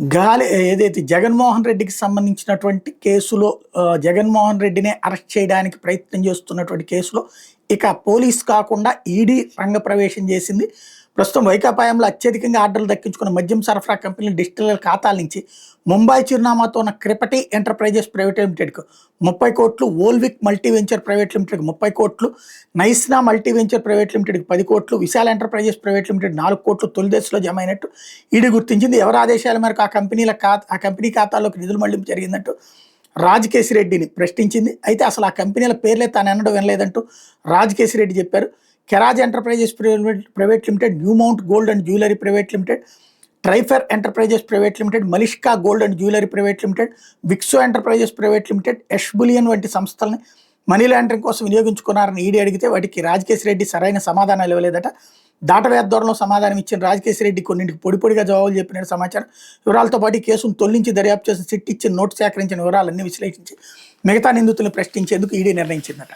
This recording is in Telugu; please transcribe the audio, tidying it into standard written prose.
ఏదైతే జగన్మోహన్ రెడ్డికి సంబంధించినటువంటి కేసులో జగన్మోహన్ రెడ్డిని అరెస్ట్ చేయడానికి ప్రయత్నం చేస్తున్నటువంటి కేసులో ఇక పోలీస్ కాకుండా ఈడీ రంగప్రవేశం చేసింది. ప్రస్తుతం వైకాపాయంలో అత్యధికంగా ఆర్డర్లు దక్కించుకున్న మద్యం సరఫరా కంపెనీల డిజిటల్ ఖాతాల నుంచి ముంబై చిరునామాతో ఉన్న క్రిపటి ఎంటర్ప్రైజెస్ ప్రైవేట్ లిమిటెడ్కు 30 కోట్లు, ఓల్విక్ మల్టీ వెంచర్ ప్రైవేట్ లిమిటెడ్కి 30 కోట్లు, నైస్నా మల్టీ వెంచర్ ప్రైవేట్ లిమిటెడ్కి 10 కోట్లు, విశాల్ ఎంటర్ప్రైజెస్ ప్రైవేట్ లిమిటెడ్ 4 కోట్లు తొలి దశలో జమ అయినట్టు ఈడీ గుర్తించింది. ఎవరి ఆదేశాల మేరకు ఆ కంపెనీ ఖాతాల్లోకి నిధులు మళ్లింపు జరిగిందంటూ రాజకేశిరెడ్డిని ప్రశ్నించింది. అయితే అసలు ఆ కంపెనీల పేర్లే తాను అనడం వినలేదంటూ రాజకేశిరెడ్డి చెప్పారు. కెరాజ్ enterprises private limited, new mount gold and jewellery private limited, ట్రైఫర్ enterprises private limited, Malishka gold and jewellery private limited, విక్సో ఎంటర్ప్రైజెస్ ప్రైవేట్ లిమిటెడ్, ఎష్బులియన్ వంటి సంస్థల్ని మనీ లాండరింగ్ కోసం వినియోగించుకున్నారని ఈడీ అడిగితే వాటికి రాజకేశిరెడ్డి సరైన సమాధానాలు ఇవ్వలేదట. దాటవేత ధోరణిలో సమాధానం ఇచ్చిన రాజకేశిరెడ్డి కొన్నింటికి పొడిగా జవాబులు చెప్పిన సమాచారం. వివరాలతో పాటు కేసును తొలగించి దర్యాప్తు చేసిన సిట్ ఇచ్చిన నోటు సేకరించిన వివరాలన్నీ విశ్లేషించి మిగతా నిందితులను ప్రశ్నించేందుకు ఈడీ నిర్ణయించిందట.